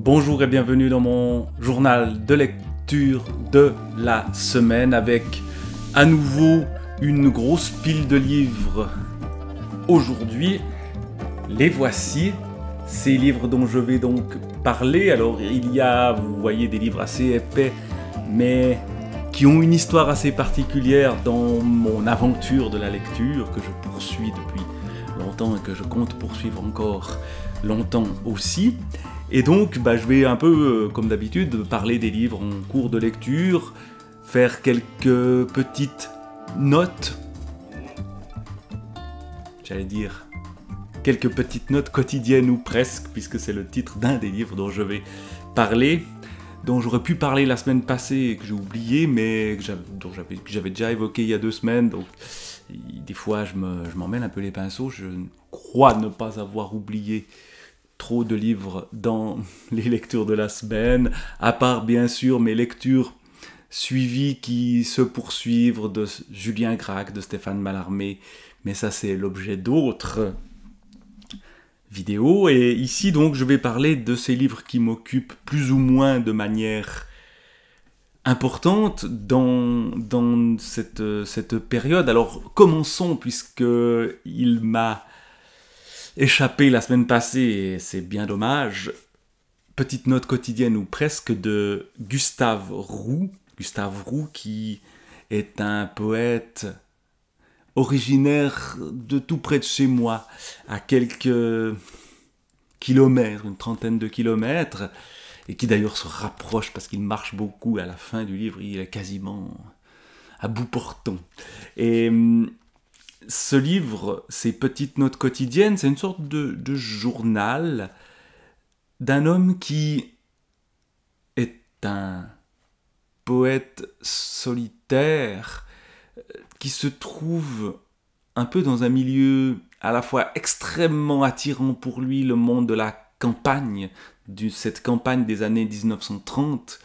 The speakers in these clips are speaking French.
Bonjour et bienvenue dans mon journal de lecture de la semaine avec à nouveau une grosse pile de livres. Aujourd'hui, les voici, ces livres dont je vais donc parler. Alors il y a, vous voyez, des livres assez épais, mais qui ont une histoire assez particulière dans mon aventure de la lecture que je poursuis depuis longtemps et que je compte poursuivre encore longtemps aussi. Et donc, je vais un peu, comme d'habitude, parler des livres en cours de lecture, faire quelques petites notes, j'allais dire quelques petites notes quotidiennes ou presque, puisque c'est le titre d'un des livres dont je vais parler, dont j'aurais pu parler la semaine passée et que j'ai oublié, mais que j'avais déjà évoqué il y a 2 semaines, donc des fois je m'emmêle un peu les pinceaux. Je crois ne pas avoir oublié trop de livres dans les lectures de la semaine, à part bien sûr mes lectures suivies qui se poursuivent de Julien Gracq, de Stéphane Mallarmé, mais ça c'est l'objet d'autres vidéos. Et ici donc je vais parler de ces livres qui m'occupent plus ou moins de manière importante dans cette période. Alors commençons, puisqu'il m'a échappé la semaine passée, et c'est bien dommage. Petite note quotidienne ou presque de Gustave Roux. Gustave Roux qui est un poète originaire de tout près de chez moi, à quelques kilomètres, une trentaine de kilomètres, et qui d'ailleurs se rapproche parce qu'il marche beaucoup. À la fin du livre, il est quasiment à bout portant. Et ce livre, ces petites notes quotidiennes, c'est une sorte de journal d'un homme qui est un poète solitaire qui se trouve un peu dans un milieu à la fois extrêmement attirant pour lui, le monde de la campagne, cette campagne des années 1930,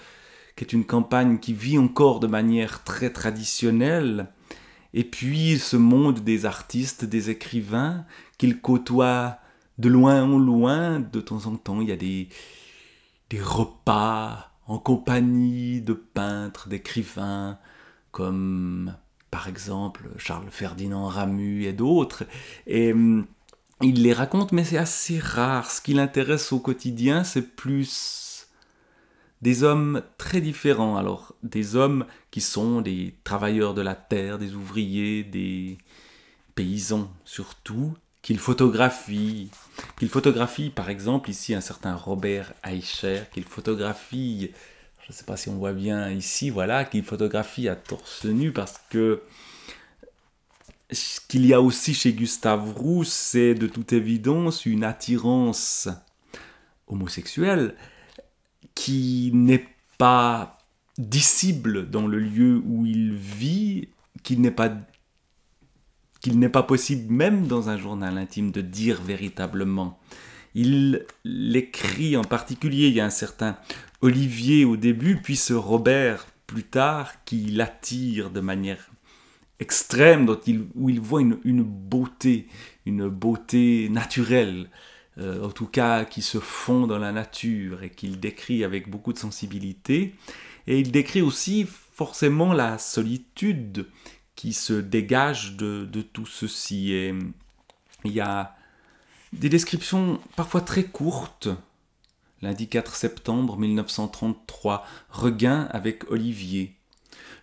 qui est une campagne qui vit encore de manière très traditionnelle. Et puis ce monde des artistes, des écrivains, qu'il côtoie de loin en loin. De temps en temps, il y a des repas en compagnie de peintres, d'écrivains, comme par exemple Charles Ferdinand Ramu et d'autres. Et il les raconte, mais c'est assez rare. Ce qui l'intéresse au quotidien, c'est plus des hommes très différents. Alors, des hommes qui sont des travailleurs de la terre, des ouvriers, des paysans surtout, qu'il photographie. Par exemple ici un certain Robert Eicher, qu'il photographie, je ne sais pas si on voit bien ici, voilà, qu'il photographie à torse nu, parce que ce qu'il y a aussi chez Gustave Roux, c'est de toute évidence une attirance homosexuelle qui n'est pas dissible dans le lieu où il vit, qu'il n'est pas possible même dans un journal intime de dire véritablement. Il l'écrit en particulier, il y a un certain Olivier au début, puis ce Robert plus tard, qui l'attire de manière extrême, où il voit une beauté naturelle, en tout cas qui se fond dans la nature et qu'il décrit avec beaucoup de sensibilité. Et il décrit aussi forcément la solitude qui se dégage de tout ceci. Et il y a des descriptions parfois très courtes. Lundi 4 septembre 1933, regain avec Olivier.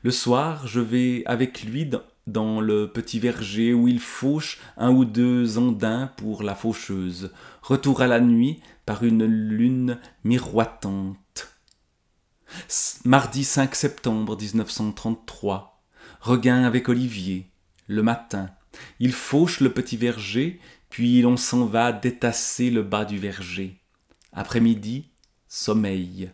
Le soir, je vais avec lui dans le petit verger où il fauche 1 ou 2 ondins pour la faucheuse. Retour à la nuit par une lune miroitante. Mardi 5 septembre 1933. Regain avec Olivier. Le matin, il fauche le petit verger, puis l'on s'en va détasser le bas du verger. Après-midi, sommeil.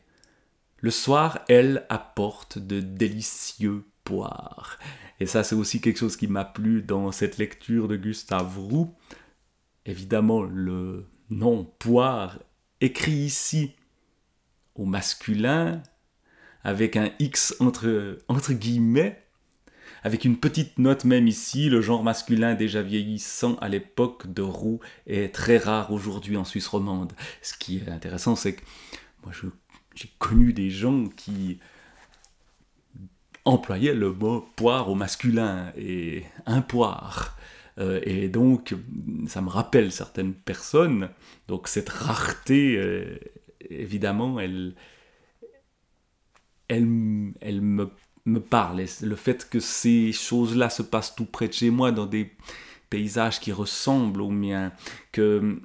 Le soir, elle apporte de délicieux poires. Et ça, c'est aussi quelque chose qui m'a plu dans cette lecture de Gustave Roux. Évidemment, le nom poire, écrit ici au masculin, avec un X entre guillemets, avec une petite note même ici. Le genre masculin déjà vieillissant à l'époque de Roux est très rare aujourd'hui en Suisse romande. Ce qui est intéressant, c'est que Moi, j'ai connu des gens qui employaient le mot poire au masculin et un poire. Et donc, ça me rappelle certaines personnes. Donc, cette rareté, évidemment, elle me parle. Et le fait que ces choses-là se passent tout près de chez moi, dans des paysages qui ressemblent aux miens, que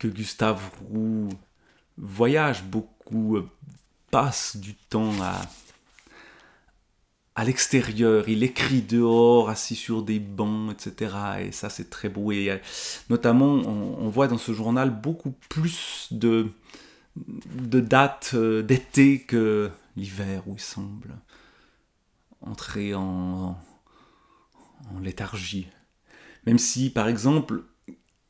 Gustave Roux voyage beaucoup, passe du temps à l'extérieur, il écrit dehors, assis sur des bancs, etc. Et ça, c'est très beau. Et notamment, on voit dans ce journal beaucoup plus de dates d'été que l'hiver, où il semble entrer en léthargie. Même si, par exemple,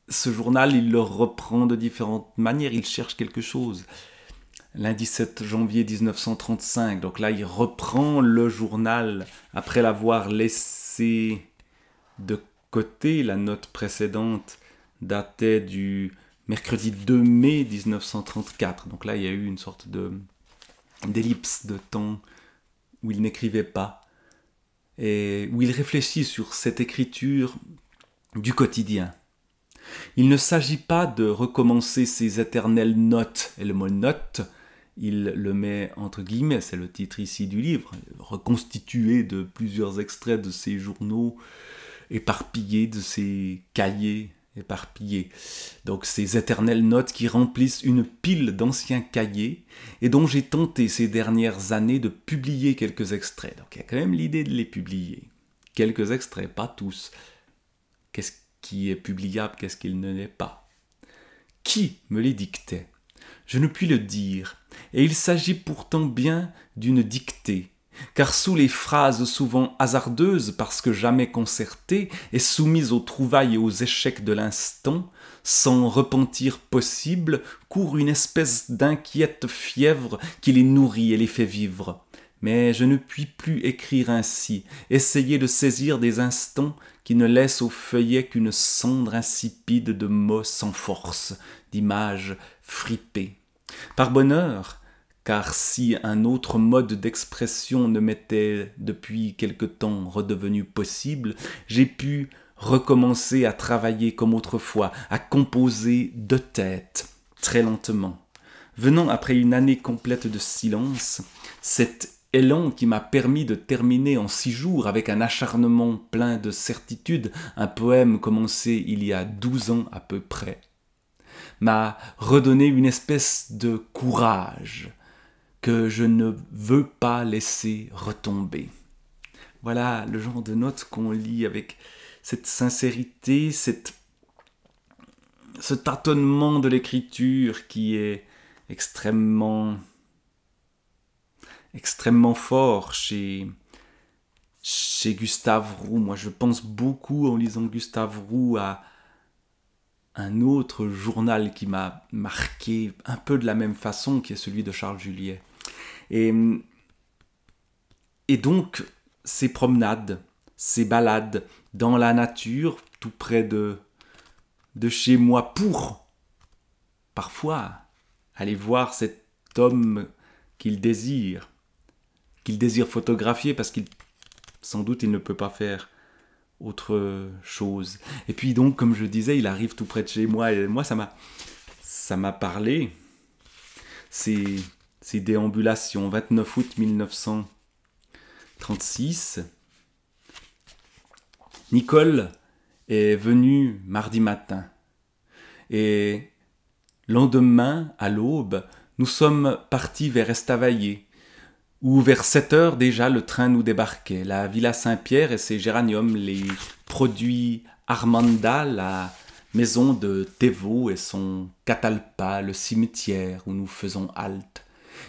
ce journal, il le reprend de différentes manières, il cherche quelque chose. Lundi 7 janvier 1935, donc là, il reprend le journal après l'avoir laissé de côté. La note précédente datait du mercredi 2 mai 1934. Donc là, il y a eu une sorte d'ellipse de temps où il n'écrivait pas et où il réfléchit sur cette écriture du quotidien. Il ne s'agit pas de recommencer ces éternelles notes, et le mot note, il le met entre guillemets, c'est le titre ici du livre, reconstitué de plusieurs extraits de ses journaux éparpillés, de ses cahiers éparpillés. Donc ces éternelles notes qui remplissent une pile d'anciens cahiers et dont j'ai tenté ces dernières années de publier quelques extraits. Donc il y a quand même l'idée de les publier. Quelques extraits, pas tous. Qu'est-ce qui est publiable, qu'est-ce qu'il ne l'est pas? Qui me les dictait? Je ne puis le dire, et il s'agit pourtant bien d'une dictée, car sous les phrases souvent hasardeuses parce que jamais concertées et soumises aux trouvailles et aux échecs de l'instant, sans repentir possible, court une espèce d'inquiète fièvre qui les nourrit et les fait vivre. Mais je ne puis plus écrire ainsi, essayer de saisir des instants qui ne laissent au feuillet qu'une cendre insipide de mots sans force, d'images fripées. Par bonheur, car si un autre mode d'expression ne m'était depuis quelque temps redevenu possible, j'ai pu recommencer à travailler comme autrefois, à composer de tête, très lentement. Venant après une année complète de silence, cet élan qui m'a permis de terminer en 6 jours avec un acharnement plein de certitude un poème commencé il y a 12 ans à peu près, m'a redonné une espèce de courage que je ne veux pas laisser retomber. Voilà le genre de notes qu'on lit avec cette sincérité, ce tâtonnement de l'écriture qui est extrêmement fort chez Gustave Roux. Moi, je pense beaucoup en lisant Gustave Roux à un autre journal qui m'a marqué un peu de la même façon, qui est celui de Charles Juliet. Et donc, ces promenades, ces balades dans la nature, tout près de chez moi, pour parfois aller voir cet homme qu'il désire photographier, parce qu'il sans doute il ne peut pas faire autre chose. Et puis donc, comme je disais, il arrive tout près de chez moi, et moi ça m'a parlé. Ces déambulations, 29 août 1936. Nicole est venue mardi matin. Et lendemain, à l'aube, nous sommes partis vers Estavayer, où vers 7 heures déjà le train nous débarquait. La Villa Saint-Pierre et ses géraniums, les produits Armanda, la maison de Thévaux et son catalpa, le cimetière où nous faisons halte.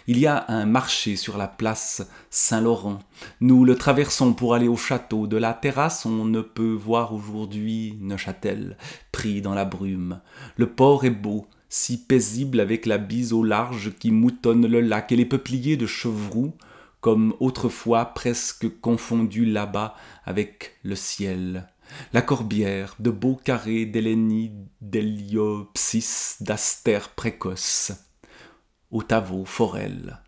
Il y a un marché sur la place Saint-Laurent. Nous le traversons pour aller au château. De la terrasse, on ne peut voir aujourd'hui Neuchâtel, pris dans la brume. Le port est beau, si paisible avec la bise au large qui moutonne le lac et les peupliers de Chevroux, comme autrefois presque confondus là-bas avec le ciel. La Corbière, de beaux carrés d'Hélénie, d'Héliopsis, d'astères précoces. Otavo, Forel.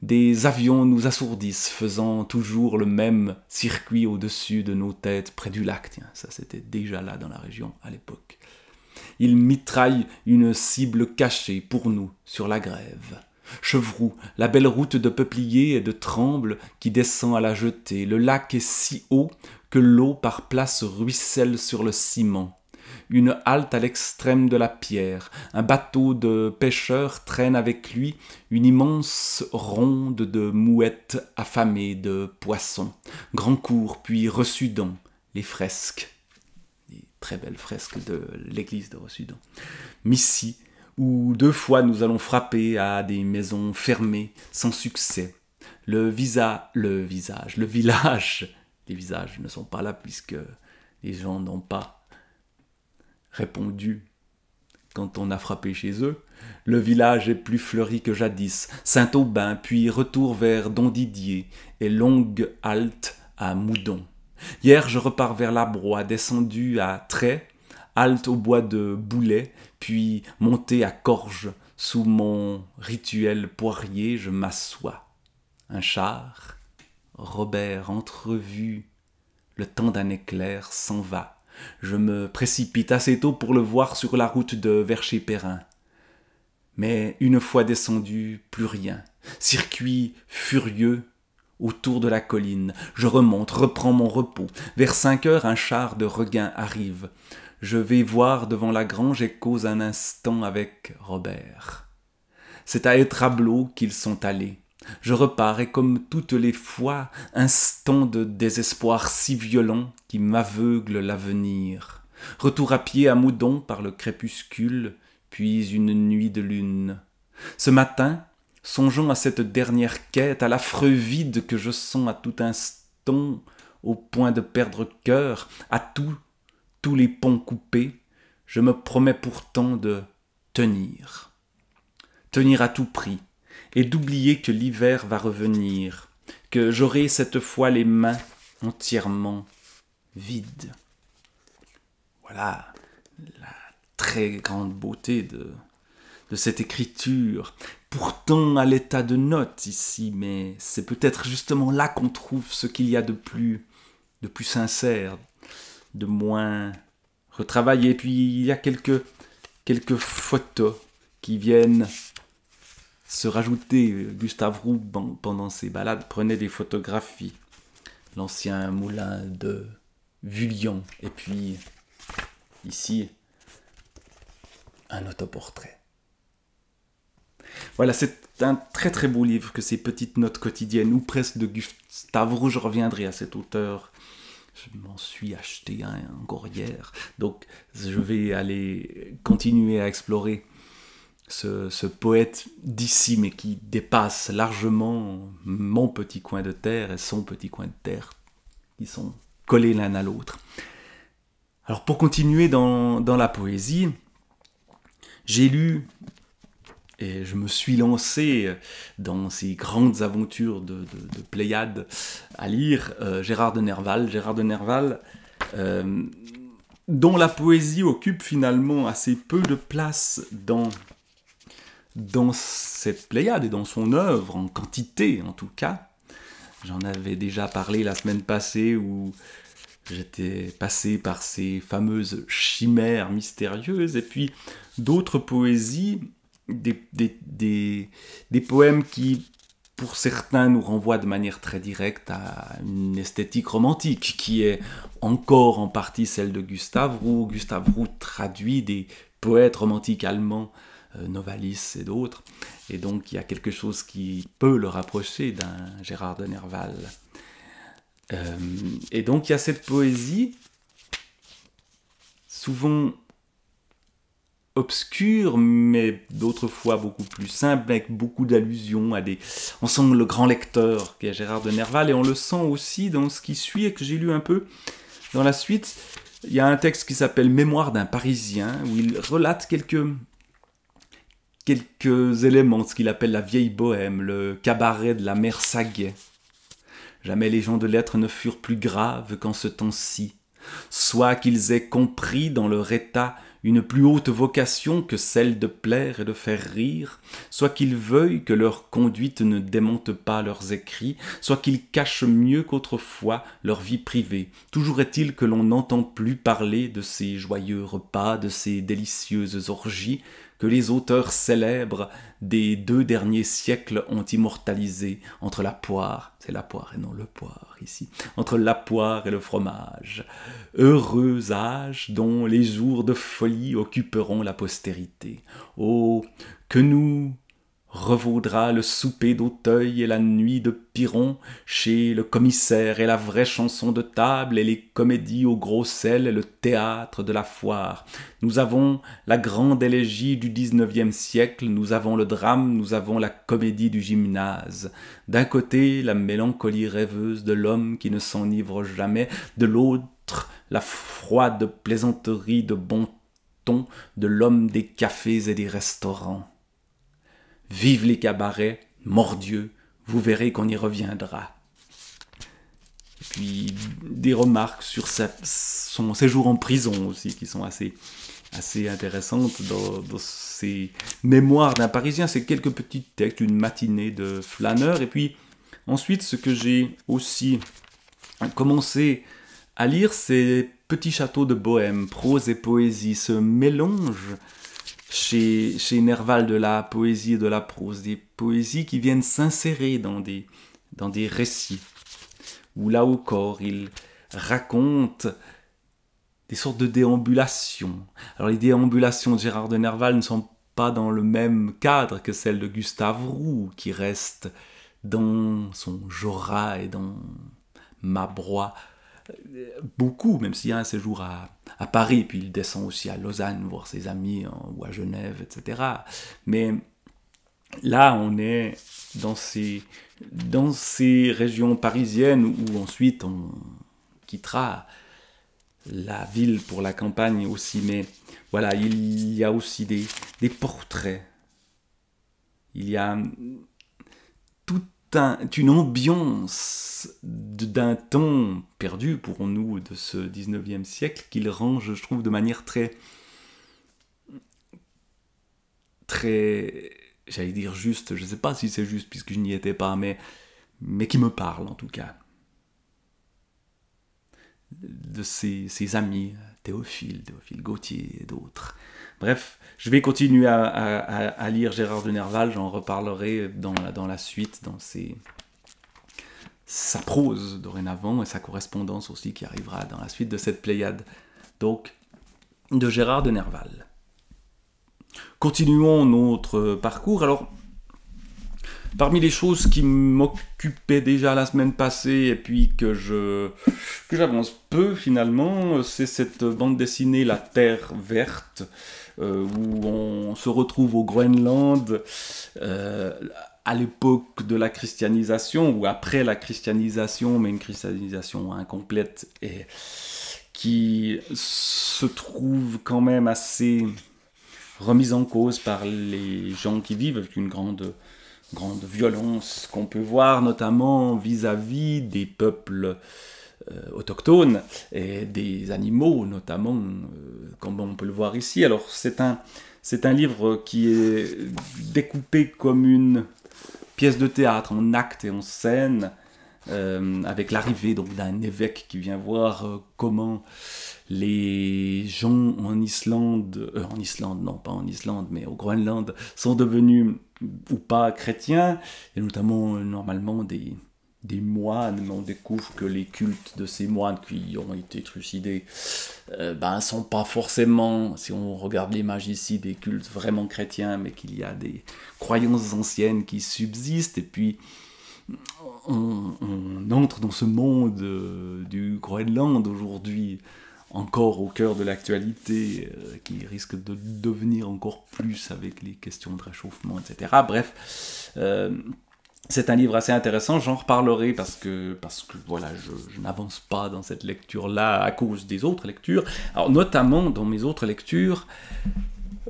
Des avions nous assourdissent, faisant toujours le même circuit au-dessus de nos têtes près du lac. Tiens, ça c'était déjà là dans la région à l'époque. Ils mitraillent une cible cachée pour nous sur la grève. Chevroux, la belle route de peupliers et de trembles qui descend à la jetée. Le lac est si haut que l'eau par places ruisselle sur le ciment. Une halte à l'extrême de la pierre. Un bateau de pêcheurs traîne avec lui une immense ronde de mouettes affamées de poissons. Grand cours, puis Ressudan, les fresques. Les très belles fresques de l'église de Ressudan. Missy, où 2 fois nous allons frapper à des maisons fermées sans succès. Le village, les visages ne sont pas là puisque les gens n'ont pas répondu quand on a frappé chez eux. Le village est plus fleuri que jadis. Saint-Aubin, puis retour vers Don Didier et longue halte à Moudon. Hier, je repars vers la Broye, descendu à Trait, halte au bois de Boulet, puis monté à Corge. Sous mon rituel poirier, je m'assois. Un char, Robert entrevu, le temps d'un éclair s'en va. Je me précipite assez tôt pour le voir sur la route de Vercher-Perrin. Mais une fois descendu, plus rien. Circuit furieux autour de la colline. Je remonte, reprends mon repos. Vers 5 heures, un char de regain arrive. Je vais voir devant la grange et cause un instant avec Robert. C'est à Étrablot qu'ils sont allés. Je repars et comme toutes les fois, instant de désespoir si violent qui m'aveugle l'avenir. Retour à pied à Moudon par le crépuscule, puis une nuit de lune. Ce matin, songeant à cette dernière quête, à l'affreux vide que je sens à tout instant, au point de perdre cœur, à tous les ponts coupés, je me promets pourtant de tenir. Tenir à tout prix, et d'oublier que l'hiver va revenir, que j'aurai cette fois les mains entièrement vides. Voilà la très grande beauté de cette écriture, pourtant à l'état de note ici, mais c'est peut-être justement là qu'on trouve ce qu'il y a de plus sincère, de moins retravaillé. Puis il y a quelques photos qui viennent se rajouter. Gustave Roux, pendant ses balades, prenait des photographies. L'ancien moulin de Vullion. Et puis, ici, un autoportrait. Voilà, c'est un très très beau livre que ces petites notes quotidiennes, ou presque de Gustave Roux. Je reviendrai à cet auteur. Je m'en suis acheté un encore hier. Donc, je vais aller continuer à explorer ce poète d'ici, mais qui dépasse largement mon petit coin de terre et son petit coin de terre, qui sont collés l'un à l'autre. Alors pour continuer dans la poésie, j'ai lu et je me suis lancé dans ces grandes aventures de Pléiade à lire Gérard de Nerval. Gérard de Nerval, dont la poésie occupe finalement assez peu de place dans cette Pléiade et dans son œuvre, en quantité en tout cas. J'en avais déjà parlé la semaine passée où j'étais passé par ces fameuses chimères mystérieuses, et puis d'autres poésies, des poèmes qui, pour certains, nous renvoient de manière très directe à une esthétique romantique, qui est encore en partie celle de Gustave Roux. Gustave Roux traduit des poètes romantiques allemands, Novalis et d'autres, et donc il y a quelque chose qui peut le rapprocher d'un Gérard de Nerval. Et donc il y a cette poésie, souvent obscure, mais d'autres fois beaucoup plus simple, avec beaucoup d'allusions à des... On sent le grand lecteur qui est Gérard de Nerval, et on le sent aussi dans ce qui suit, et que j'ai lu un peu dans la suite. Il y a un texte qui s'appelle « Mémoire d'un Parisien », où il relate quelques éléments de ce qu'il appelle la vieille bohème, le cabaret de la mère Saguet. Jamais les gens de lettres ne furent plus graves qu'en ce temps-ci, soit qu'ils aient compris dans leur état une plus haute vocation que celle de plaire et de faire rire, soit qu'ils veuillent que leur conduite ne démente pas leurs écrits, soit qu'ils cachent mieux qu'autrefois leur vie privée. Toujours est-il que l'on n'entend plus parler de ces joyeux repas, de ces délicieuses orgies, que les auteurs célèbres des 2 derniers siècles ont immortalisé entre la poire, c'est la poire et non le poire ici, entre la poire et le fromage. Heureux âge dont les jours de folie occuperont la postérité. Oh, que nous revaudra le souper d'Auteuil et la nuit de Piron, chez le commissaire et la vraie chanson de table et les comédies au gros sel et le théâtre de la foire. Nous avons la grande élégie du 19e siècle, nous avons le drame, nous avons la comédie du gymnase. D'un côté, la mélancolie rêveuse de l'homme qui ne s'enivre jamais, de l'autre, la froide plaisanterie de bon ton de l'homme des cafés et des restaurants. Vive les cabarets, mordieu, vous verrez qu'on y reviendra. Et puis des remarques sur son séjour en prison aussi, qui sont assez intéressantes dans ces mémoires d'un Parisien. C'est quelques petits textes, une matinée de flâneur. Et puis ensuite, ce que j'ai aussi commencé à lire, c'est Petit château de Bohème, prose et poésie, ce mélange chez Nerval de la poésie et de la prose, des poésies qui viennent s'insérer dans des récits, où là encore il raconte des sortes de déambulations. Alors les déambulations de Gérard de Nerval ne sont pas dans le même cadre que celles de Gustave Roux, qui reste dans son Jorat et dans Mabrois, beaucoup, même s'il y a un séjour à Paris, puis il descend aussi à Lausanne voir ses amis, ou à Genève, etc. Mais là, on est dans ces régions parisiennes où ensuite on quittera la ville pour la campagne aussi. Mais voilà, il y a aussi des portraits. Il y a une ambiance d'un ton perdu pour nous de ce 19e siècle qu'il range, je trouve, de manière très, j'allais dire juste, je ne sais pas si c'est juste puisque je n'y étais pas, mais qui me parle en tout cas. De ses amis, Théophile Gautier et d'autres. Bref, je vais continuer à lire Gérard de Nerval, j'en reparlerai dans la suite, dans sa prose dorénavant et sa correspondance aussi qui arrivera dans la suite de cette pléiade. Donc, de Gérard de Nerval. Continuons notre parcours. Alors, parmi les choses qui m'occupaient déjà la semaine passée et puis que j'avance peu finalement, c'est cette bande dessinée La Terre Verte, où on se retrouve au Groenland à l'époque de la christianisation ou après la christianisation, mais une christianisation incomplète et qui se trouve quand même assez remise en cause par les gens qui vivent avec une grande violence qu'on peut voir notamment vis-à-vis des peuples autochtones et des animaux notamment, comme on peut le voir ici. Alors c'est un livre qui est découpé comme une pièce de théâtre en actes et en scènes, avec l'arrivée donc d'un évêque qui vient voir comment les gens en Islande, non pas en Islande, mais au Groenland, sont devenus ou pas chrétiens, et notamment normalement des moines, mais on découvre que les cultes de ces moines qui ont été trucidés sont pas forcément, si on regarde l'image ici, des cultes vraiment chrétiens, mais qu'il y a des croyances anciennes qui subsistent, et puis on entre dans ce monde du Groenland aujourd'hui, encore au cœur de l'actualité, qui risque de devenir encore plus avec les questions de réchauffement, etc. Bref, c'est un livre assez intéressant, j'en reparlerai parce que voilà, je n'avance pas dans cette lecture-là à cause des autres lectures. Alors notamment dans mes autres lectures,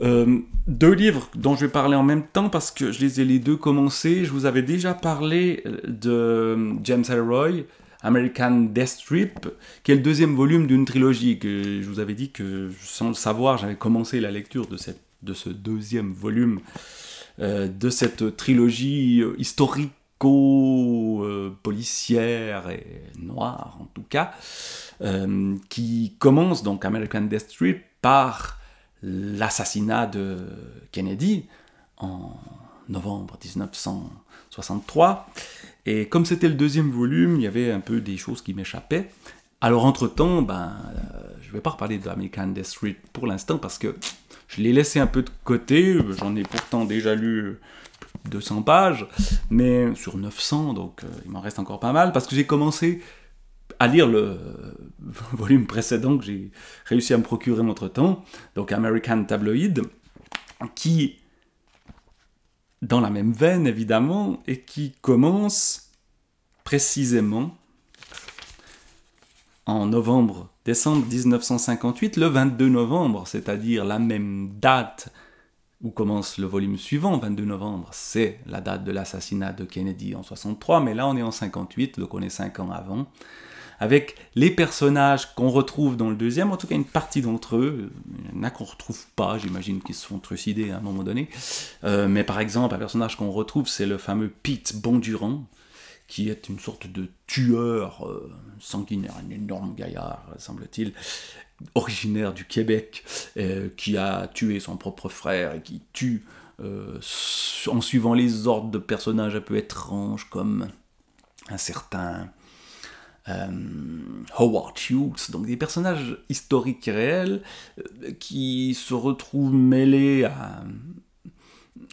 2 livres dont je vais parler en même temps parce que je les ai les 2 commencés. Je vous avais déjà parlé de James Ellroy American Death Trip, qui est le deuxième volume d'une trilogie que je vous avais dit que, sans le savoir, j'avais commencé la lecture de ce deuxième volume de cette trilogie historico-policière et noire, en tout cas, qui commence, donc American Death Trip, par l'assassinat de Kennedy en novembre 1963. Et comme c'était le deuxième volume, il y avait un peu des choses qui m'échappaient. Alors entre-temps, je ne vais pas reparler de American Death Trip pour l'instant parce que je l'ai laissé un peu de côté. J'en ai pourtant déjà lu 200 pages, mais sur 900, donc il m'en reste encore pas mal, parce que j'ai commencé à lire le volume précédent que j'ai réussi à me procurer entre-temps, donc American Tabloid, qui, dans la même veine évidemment, et qui commence précisément en décembre 1958, le 22 novembre, c'est-à-dire la même date où commence le volume suivant, 22 novembre, c'est la date de l'assassinat de Kennedy en 63, mais là on est en 58, donc on est 5 ans avant, avec les personnages qu'on retrouve dans le deuxième, en tout cas une partie d'entre eux, il y en a qu'on ne retrouve pas, j'imagine qu'ils se font trucider à un moment donné, mais par exemple un personnage qu'on retrouve, c'est le fameux Pete Bondurant, qui est une sorte de tueur sanguinaire, un énorme gaillard, semble-t-il, originaire du Québec, qui a tué son propre frère et qui tue en suivant les ordres de personnages un peu étranges comme un certain Howard Hughes, donc des personnages historiques réels qui se retrouvent mêlés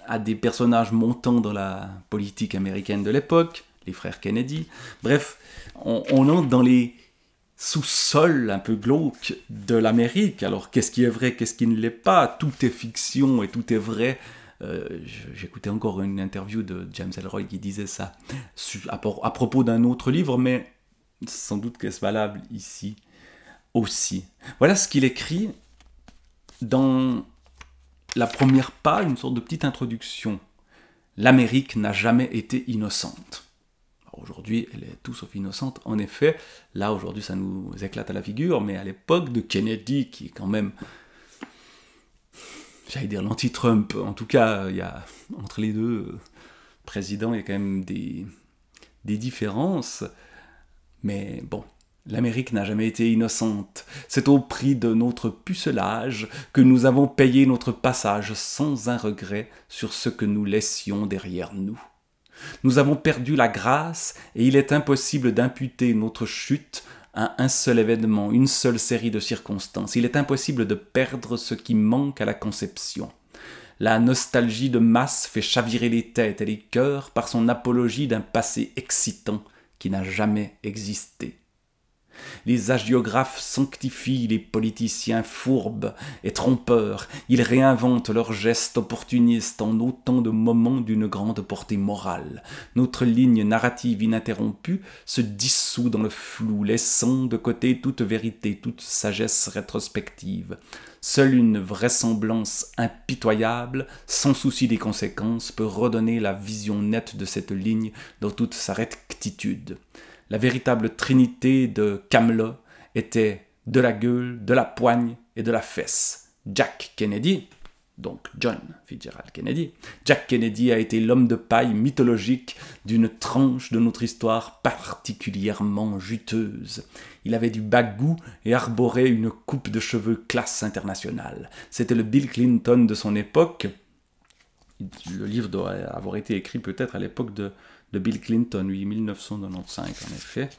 à des personnages montants dans la politique américaine de l'époque, les frères Kennedy. Bref, on entre dans les sous-sols un peu glauques de l'Amérique. Alors, qu'est-ce qui est vrai, qu'est-ce qui ne l'est pas? Tout est fiction et tout est vrai. J'écoutais encore une interview de James Ellroy qui disait ça à propos d'un autre livre, mais sans doute qu'est-ce valable ici aussi. Voilà ce qu'il écrit dans la première page, une sorte de petite introduction. L'Amérique n'a jamais été innocente. Aujourd'hui, elle est tout sauf innocente. En effet, là, aujourd'hui, ça nous éclate à la figure, mais à l'époque de Kennedy, qui est quand même, j'allais dire l'anti-Trump, en tout cas, il y a, entre les deux présidents, il y a quand même des différences. Mais bon, l'Amérique n'a jamais été innocente. C'est au prix de notre pucelage que nous avons payé notre passage sans un regret sur ce que nous laissions derrière nous. Nous avons perdu la grâce et il est impossible d'imputer notre chute à un seul événement, une seule série de circonstances. Il est impossible de perdre ce qui manque à la conception. La nostalgie de masse fait chavirer les têtes et les cœurs par son apologie d'un passé excitant qui n'a jamais existé. Les hagiographes sanctifient les politiciens fourbes et trompeurs. Ils réinventent leurs gestes opportunistes en autant de moments d'une grande portée morale. Notre ligne narrative ininterrompue se dissout dans le flou, laissant de côté toute vérité, toute sagesse rétrospective. Seule une vraisemblance impitoyable, sans souci des conséquences, peut redonner la vision nette de cette ligne dans toute sa rectitude. La véritable trinité de Camelot était de la gueule, de la poigne et de la fesse. Jack Kennedy, donc John Fitzgerald Kennedy, Jack Kennedy a été l'homme de paille mythologique d'une tranche de notre histoire particulièrement juteuse. Il avait du bagout et arborait une coupe de cheveux classe internationale. C'était le Bill Clinton de son époque. Le livre doit avoir été écrit peut-être à l'époque de Bill Clinton, oui, 1995 en effet.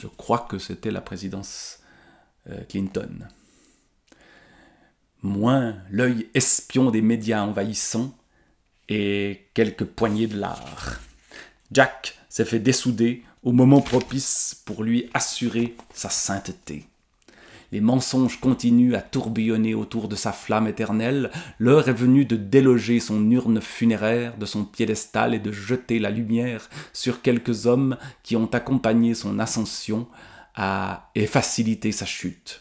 Je crois que c'était la présidence Clinton. Moins l'œil espion des médias envahissants et quelques poignées de lard. Jack s'est fait dessouder au moment propice pour lui assurer sa sainteté. Les mensonges continuent à tourbillonner autour de sa flamme éternelle. L'heure est venue de déloger son urne funéraire de son piédestal et de jeter la lumière sur quelques hommes qui ont accompagné son ascension et facilité sa chute.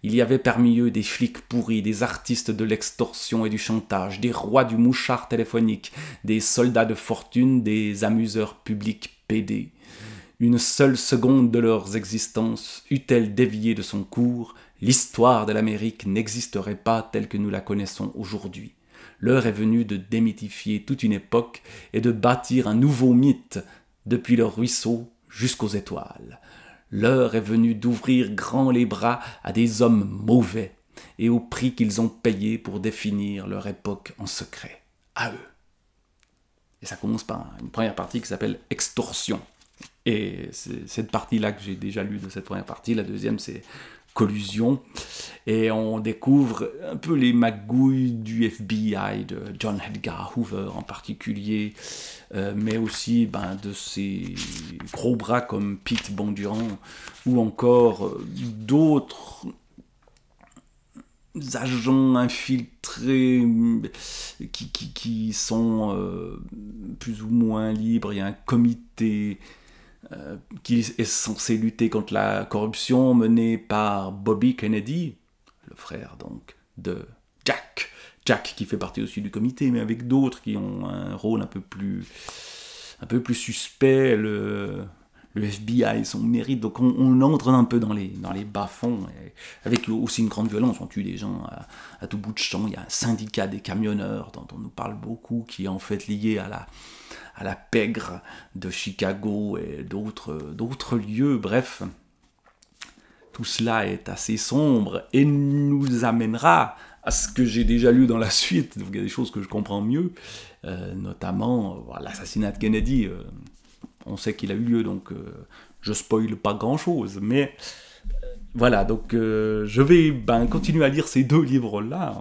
Il y avait parmi eux des flics pourris, des artistes de l'extorsion et du chantage, des rois du mouchard téléphonique, des soldats de fortune, des amuseurs publics pédés. Une seule seconde de leurs existences eût-elle dévié de son cours, l'histoire de l'Amérique n'existerait pas telle que nous la connaissons aujourd'hui. L'heure est venue de démythifier toute une époque et de bâtir un nouveau mythe, depuis le ruisseau jusqu'aux étoiles. L'heure est venue d'ouvrir grand les bras à des hommes mauvais, et au prix qu'ils ont payé pour définir leur époque en secret. À eux. Et ça commence par une première partie qui s'appelle « Extorsion ». Et c'est cette partie-là que j'ai déjà lue de cette première partie. La deuxième, c'est collusion. Et on découvre un peu les magouilles du FBI, de John Edgar Hoover en particulier, mais aussi de ces gros bras comme Pete Bondurant, ou encore d'autres agents infiltrés qui sont plus ou moins libres. Il y a un comité qui est censé lutter contre la corruption, mené par Bobby Kennedy, le frère donc de Jack. Jack qui fait partie aussi du comité, mais avec d'autres qui ont un rôle un peu plus suspect. Le FBI, son mérite, donc on entre un peu dans les bas-fonds, avec aussi une grande violence. On tue des gens à tout bout de champ. Il y a un syndicat des camionneurs dont on nous parle beaucoup, qui est en fait lié à la pègre de Chicago et d'autres lieux. Bref, tout cela est assez sombre et nous amènera à ce que j'ai déjà lu dans la suite. Donc il y a des choses que je comprends mieux, notamment l'assassinat de Kennedy. On sait qu'il a eu lieu, donc je spoile pas grand-chose, mais voilà, donc je vais continuer à lire ces deux livres-là,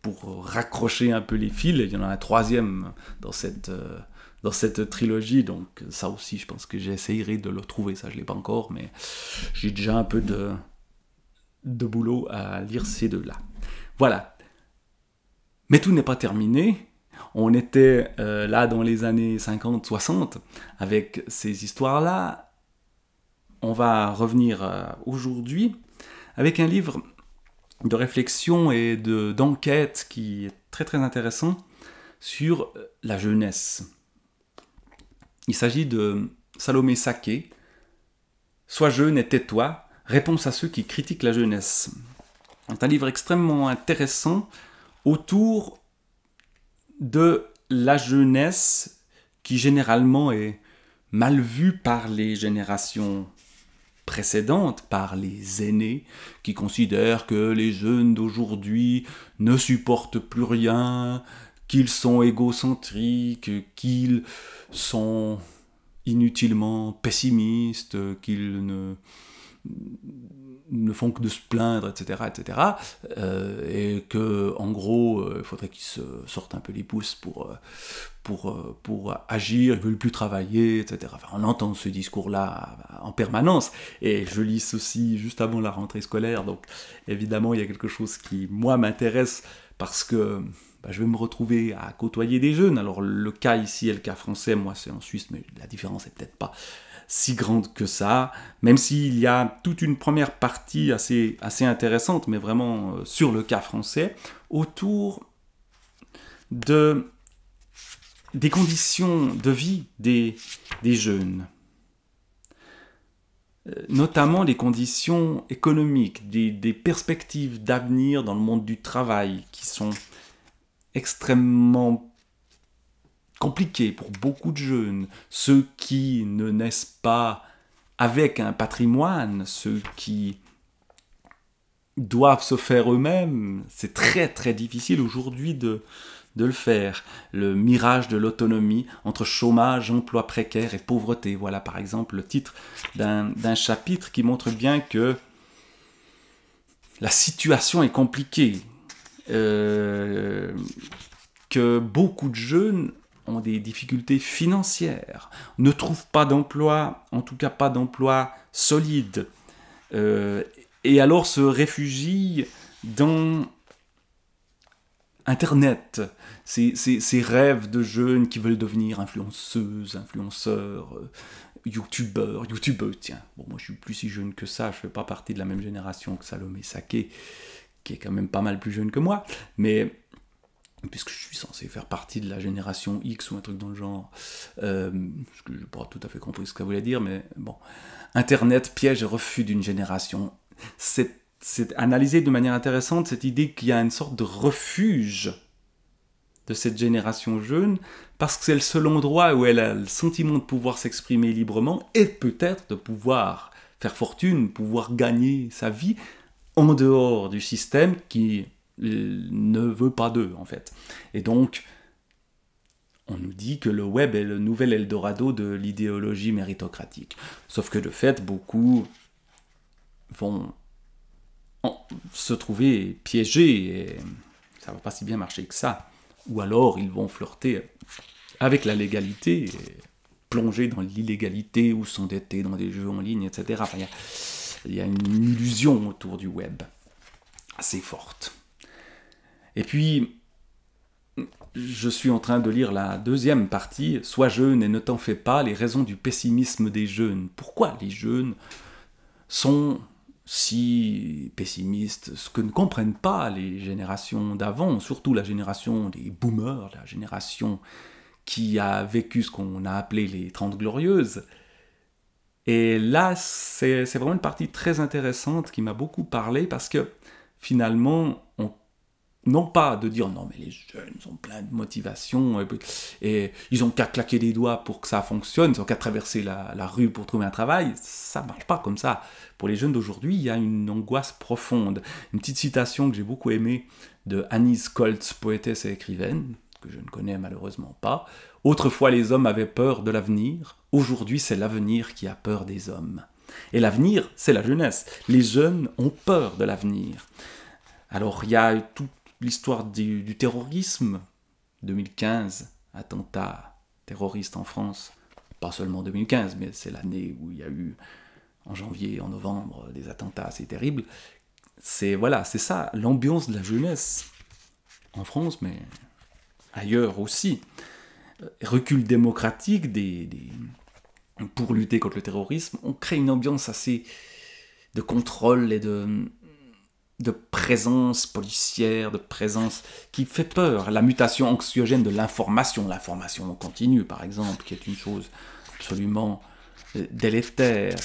pour raccrocher un peu les fils. Il y en a un troisième dans cette trilogie, donc ça aussi, je pense que j'essayerai de le trouver, ça je l'ai pas encore, mais j'ai déjà un peu de boulot à lire ces deux-là. Voilà. Mais tout n'est pas terminé. On était là dans les années 50-60 avec ces histoires-là. On va revenir aujourd'hui avec un livre de réflexion et d'enquête qui est très très intéressant sur la jeunesse. Il s'agit de Salomé Saké, « Sois jeune et tais-toi, réponse à ceux qui critiquent la jeunesse ». C'est un livre extrêmement intéressant autour de la jeunesse qui généralement est mal vue par les générations précédentes, par les aînés, qui considèrent que les jeunes d'aujourd'hui ne supportent plus rien, qu'ils sont égocentriques, qu'ils sont inutilement pessimistes, qu'ils ne font que de se plaindre, etc., et que, en gros, il faudrait qu'ils se sortent un peu les pouces pour agir, ils ne veulent plus travailler, etc. Enfin, on entend ce discours-là en permanence, et je lis ceci juste avant la rentrée scolaire, donc évidemment, il y a quelque chose qui, moi, m'intéresse, parce que je vais me retrouver à côtoyer des jeunes. Alors, le cas ici est le cas français, moi, c'est en Suisse, mais la différence n'est peut-être pas si grande que ça, même s'il y a toute une première partie assez intéressante, mais vraiment sur le cas français, autour des conditions de vie des jeunes, notamment les conditions économiques, des perspectives d'avenir dans le monde du travail, qui sont extrêmement compliqué pour beaucoup de jeunes, ceux qui ne naissent pas avec un patrimoine, ceux qui doivent se faire eux-mêmes. C'est très très difficile aujourd'hui de le faire. Le mirage de l'autonomie entre chômage, emploi précaire et pauvreté. Voilà par exemple le titre d'un chapitre qui montre bien que la situation est compliquée, que beaucoup de jeunes ont des difficultés financières, ne trouvent pas d'emploi, en tout cas pas d'emploi solide, et alors se réfugient dans Internet, ces rêves de jeunes qui veulent devenir influenceuses, influenceurs, youtubeurs, tiens. Bon, moi je suis plus si jeune que ça, je fais pas partie de la même génération que Salomé Saké, qui est quand même pas mal plus jeune que moi, mais puisque je suis censé faire partie de la génération X ou un truc dans le genre, je n'ai pas tout à fait compris ce que ça voulait dire, mais bon. Internet, piège et refus d'une génération. C'est analysé de manière intéressante cette idée qu'il y a une sorte de refuge de cette génération jeune, parce que c'est le seul endroit où elle a le sentiment de pouvoir s'exprimer librement et peut-être de pouvoir faire fortune, pouvoir gagner sa vie en dehors du système qui ne veut pas d'eux, en fait. Et donc, on nous dit que le web est le nouvel Eldorado de l'idéologie méritocratique. Sauf que de fait, beaucoup vont se trouver piégés et ça ne va pas si bien marcher que ça. Ou alors, ils vont flirter avec la légalité et plonger dans l'illégalité ou s'endetter dans des jeux en ligne, etc. Enfin, il y a une illusion autour du web assez forte. Et puis, je suis en train de lire la deuxième partie, « Sois jeune et ne t'en fais pas, les raisons du pessimisme des jeunes ». Pourquoi les jeunes sont si pessimistes, ce que ne comprennent pas les générations d'avant, surtout la génération des boomers, la génération qui a vécu ce qu'on a appelé les 30 glorieuses. Et là, c'est vraiment une partie très intéressante qui m'a beaucoup parlé, parce que finalement, non pas de dire non mais les jeunes sont pleins de motivation et ils ont qu'à claquer des doigts pour que ça fonctionne, ils ont qu'à traverser la rue pour trouver un travail, ça marche pas comme ça. Pour les jeunes d'aujourd'hui, il y a une angoisse profonde. Une petite citation que j'ai beaucoup aimée de Anise Koltz, poétesse et écrivaine, que je ne connais malheureusement pas. « Autrefois les hommes avaient peur de l'avenir, aujourd'hui c'est l'avenir qui a peur des hommes. » Et l'avenir, c'est la jeunesse. Les jeunes ont peur de l'avenir. Alors il y a toute l'histoire du terrorisme, 2015, attentat terroriste en France, pas seulement 2015, mais c'est l'année où il y a eu, en janvier, en novembre, des attentats assez terribles. C'est ça, l'ambiance de la jeunesse, en France, mais ailleurs aussi. Recul démocratique pour lutter contre le terrorisme, on crée une ambiance assez de contrôle et de présence policière, de présence qui fait peur. La mutation anxiogène de l'information continue par exemple, qui est une chose absolument délétère.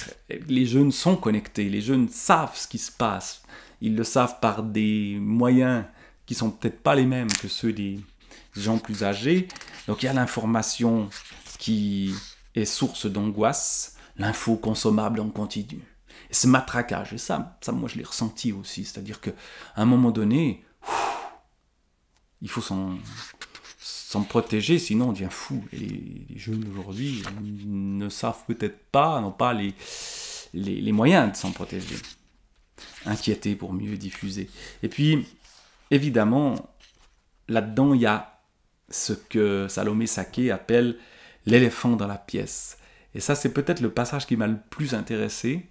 Les jeunes sont connectés, les jeunes savent ce qui se passe, ils le savent par des moyens qui sont peut-être pas les mêmes que ceux des gens plus âgés. Donc il y a l'information qui est source d'angoisse, l'info consommable en continu. Et ce matraquage, et ça moi je l'ai ressenti aussi, c'est-à-dire qu'à un moment donné, il faut s'en protéger, sinon on devient fou. Et les jeunes d'aujourd'hui ne savent peut-être pas, n'ont pas les moyens de s'en protéger. Inquiéter pour mieux diffuser. Et puis, évidemment, là-dedans, il y a ce que Salomé Saké appelle l'éléphant dans la pièce. Et ça, c'est peut-être le passage qui m'a le plus intéressé.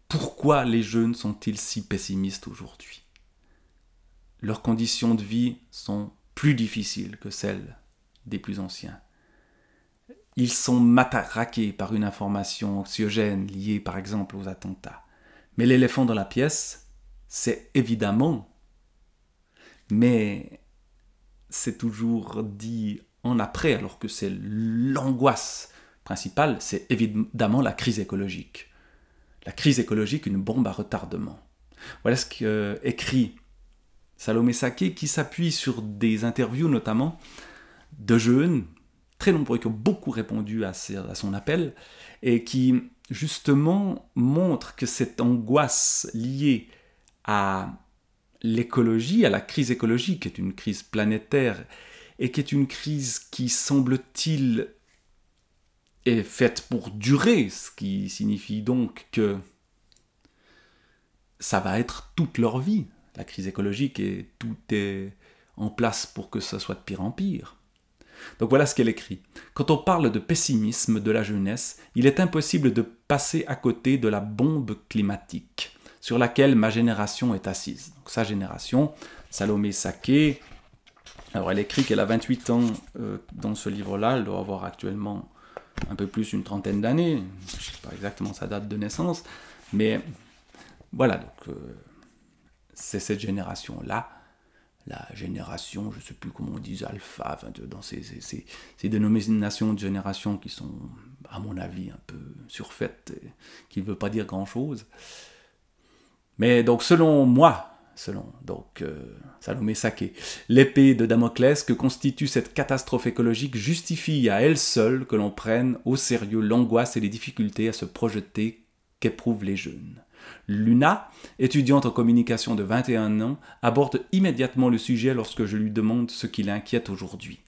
Pourquoi les jeunes sont-ils si pessimistes aujourd'hui ? Leurs conditions de vie sont plus difficiles que celles des plus anciens. Ils sont matraqués par une information anxiogène liée par exemple aux attentats. Mais l'éléphant dans la pièce, c'est évidemment, mais c'est toujours dit en après, alors que c'est l'angoisse principale, c'est évidemment la crise écologique. La crise écologique, une bombe à retardement. Voilà ce qu'écrit Salomé Saké, qui s'appuie sur des interviews notamment de jeunes, très nombreux, qui ont beaucoup répondu à son appel, et qui justement montrent que cette angoisse liée à l'écologie, à la crise écologique, qui est une crise planétaire, et qui est une crise qui, semble-t-il, est faite pour durer, ce qui signifie donc que ça va être toute leur vie, la crise écologique, et tout est en place pour que ça soit de pire en pire. Donc voilà ce qu'elle écrit. Quand on parle de pessimisme de la jeunesse, il est impossible de passer à côté de la bombe climatique sur laquelle ma génération est assise. Donc sa génération, Salomé Saké, alors elle écrit qu'elle a 28 ans dans ce livre-là, elle doit avoir actuellement un peu plus une trentaine d'années, je ne sais pas exactement sa date de naissance, mais voilà, donc c'est cette génération-là, la génération, je ne sais plus comment on dit, alpha, enfin, dans ces dénominations de génération qui sont, à mon avis, un peu surfaites, et qui ne veulent pas dire grand-chose. Mais donc, selon Salomé Saké, l'épée de Damoclès que constitue cette catastrophe écologique justifie à elle seule que l'on prenne au sérieux l'angoisse et les difficultés à se projeter qu'éprouvent les jeunes. Luna, étudiante en communication de 21 ans, aborde immédiatement le sujet lorsque je lui demande ce qui l'inquiète aujourd'hui.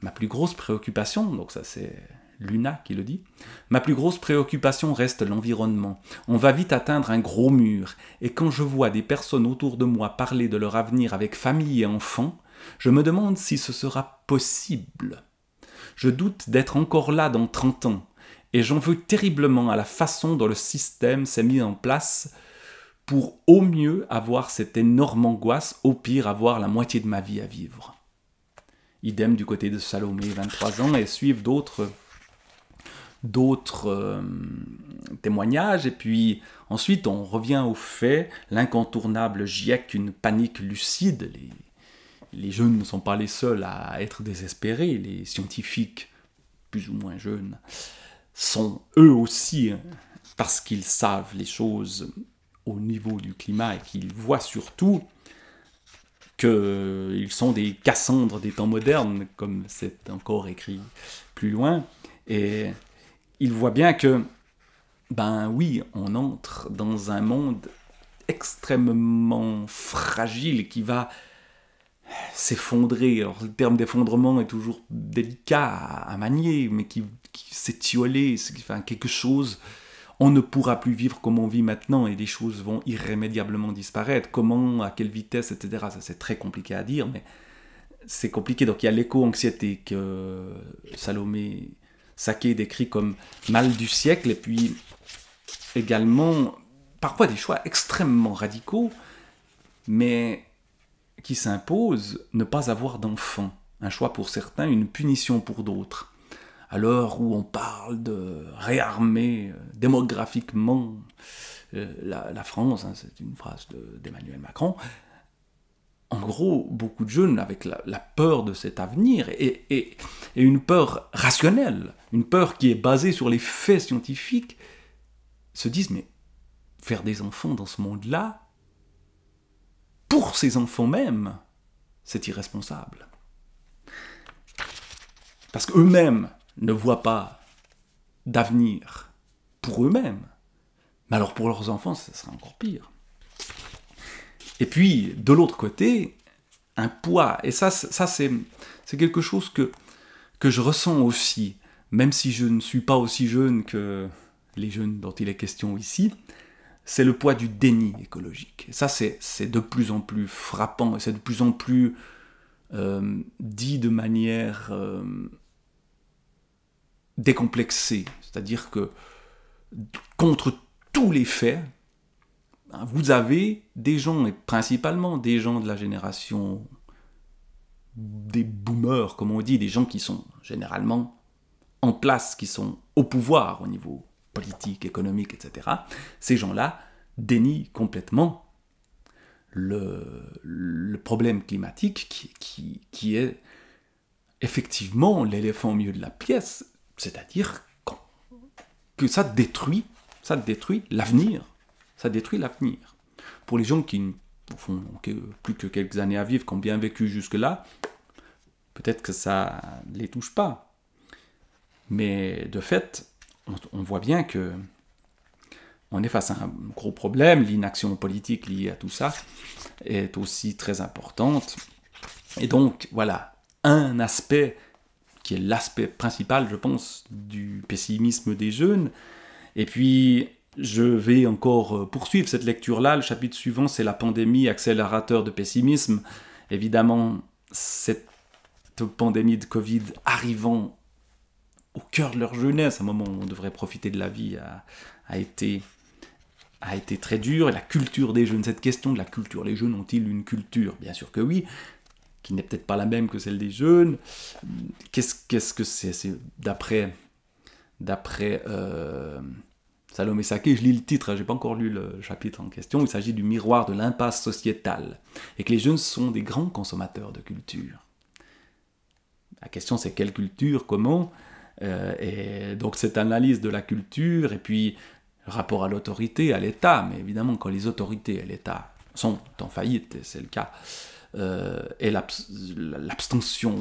Ma plus grosse préoccupation, donc ça c'est Luna qui le dit, ma plus grosse préoccupation reste l'environnement. On va vite atteindre un gros mur, et quand je vois des personnes autour de moi parler de leur avenir avec famille et enfants, je me demande si ce sera possible. Je doute d'être encore là dans 30 ans, et j'en veux terriblement à la façon dont le système s'est mis en place pour au mieux avoir cette énorme angoisse, au pire avoir la moitié de ma vie à vivre. Idem du côté de Salomé, 23 ans, et suivent d'autres témoignages, et puis ensuite on revient au fait, l'incontournable GIEC, une panique lucide, les jeunes ne sont pas les seuls à être désespérés, les scientifiques plus ou moins jeunes sont eux aussi, parce qu'ils savent les choses au niveau du climat et qu'ils voient surtout qu'ils sont des Cassandres des temps modernes, comme c'est encore écrit plus loin, et ils voient bien que, ben oui, on entre dans un monde extrêmement fragile qui va s'effondrer. Alors, le terme d'effondrement est toujours délicat à manier, mais qui s'étioler, enfin, quelque chose, on ne pourra plus vivre comme on vit maintenant et les choses vont irrémédiablement disparaître. Comment, à quelle vitesse, etc. Ça, c'est très compliqué à dire, mais c'est compliqué. Donc il y a l'éco-anxiété que Salomé Saké décrit comme mal du siècle, et puis également parfois des choix extrêmement radicaux, mais qui s'imposent, ne pas avoir d'enfants. Un choix pour certains, une punition pour d'autres. À l'heure où on parle de réarmer démographiquement la France, hein, c'est une phrase d'Emmanuel Macron, en gros, beaucoup de jeunes, avec la peur de cet avenir, et une peur rationnelle, une peur qui est basée sur les faits scientifiques, se disent, mais faire des enfants dans ce monde-là, pour ces enfants même, c'est irresponsable. Parce qu'eux-mêmes ne voient pas d'avenir pour eux-mêmes. Mais alors pour leurs enfants, ça serait encore pire. Et puis, de l'autre côté, un poids. Et ça c'est quelque chose que je ressens aussi, même si je ne suis pas aussi jeune que les jeunes dont il est question ici, c'est le poids du déni écologique. Et ça, c'est de plus en plus frappant, et c'est de plus en plus dit de manière décomplexée. C'est-à-dire que, contre tous les faits, vous avez des gens, et principalement des gens de la génération des boomers, comme on dit, des gens qui sont généralement en place, qui sont au pouvoir au niveau politique, économique, etc. Ces gens-là dénient complètement le problème climatique qui est effectivement l'éléphant au milieu de la pièce, c'est-à-dire que ça détruit l'avenir. Ça détruit l'avenir. Pour les gens qui n'ont plus que quelques années à vivre, qui ont bien vécu jusque-là, peut-être que ça ne les touche pas. Mais de fait, on voit bien que on est face à un gros problème. L'inaction politique liée à tout ça est aussi très importante. Et donc, voilà, un aspect qui est l'aspect principal, je pense, du pessimisme des jeunes. Et puis, je vais encore poursuivre cette lecture-là. Le chapitre suivant, c'est la pandémie, accélérateur de pessimisme. Évidemment, cette pandémie de Covid arrivant au cœur de leur jeunesse, à un moment où on devrait profiter de la vie, a été très dur. Et la culture des jeunes, cette question de la culture, les jeunes ont-ils une culture? Bien sûr que oui, qui n'est peut-être pas la même que celle des jeunes. Qu'est-ce que c'est d'après Salomé Saké, je lis le titre, j'ai pas encore lu le chapitre en question, il s'agit du miroir de l'impasse sociétale, et que les jeunes sont des grands consommateurs de culture. La question c'est quelle culture, comment, et donc cette analyse de la culture, et puis le rapport à l'autorité, à l'État, mais évidemment quand les autorités et l'État sont en faillite, et c'est le cas, et l'abstention,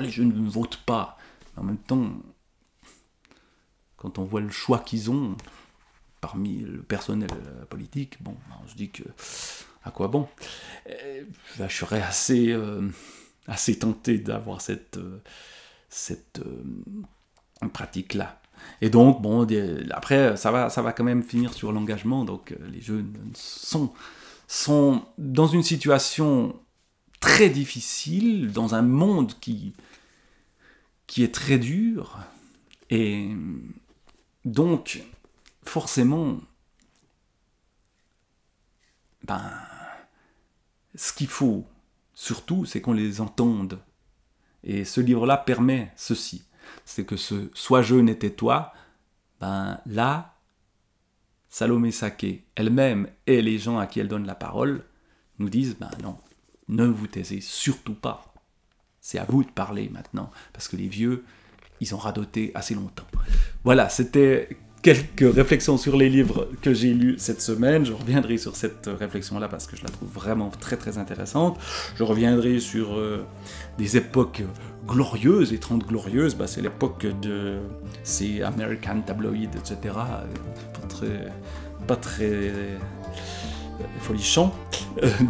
les jeunes ne votent pas, en même temps, quand on voit le choix qu'ils ont parmi le personnel politique, bon, on se dit que à quoi bon. Je serais assez tenté d'avoir cette pratique-là. Et donc, bon, après, ça va quand même finir sur l'engagement. Donc, les jeunes sont dans une situation très difficile, dans un monde qui est très dur. Et donc, forcément, ce qu'il faut, surtout, c'est qu'on les entende. Et ce livre-là permet ceci. C'est que ce « Sois jeune et tais-toi », là, Salomé Saké elle-même et les gens à qui elle donne la parole nous disent non, ne vous taisez surtout pas. C'est à vous de parler maintenant, parce que les vieux, ils ont radoté assez longtemps. Voilà, c'était quelques réflexions sur les livres que j'ai lus cette semaine. Je reviendrai sur cette réflexion-là parce que je la trouve vraiment très très intéressante. Je reviendrai sur des époques glorieuses, et 30 glorieuses, c'est l'époque de ces American tabloïds, etc. Pas très folichon.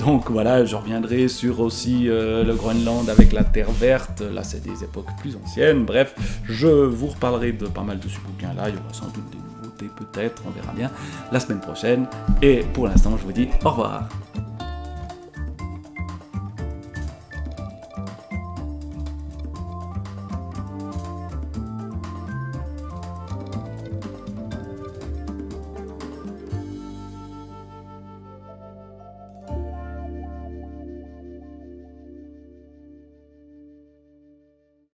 Donc voilà, je reviendrai sur aussi le Groenland avec la Terre verte. Là, c'est des époques plus anciennes. Bref, je vous reparlerai de pas mal de ce bouquin-là. Il y aura sans doute des nouveautés, peut-être, on verra bien, la semaine prochaine. Et pour l'instant, je vous dis au revoir.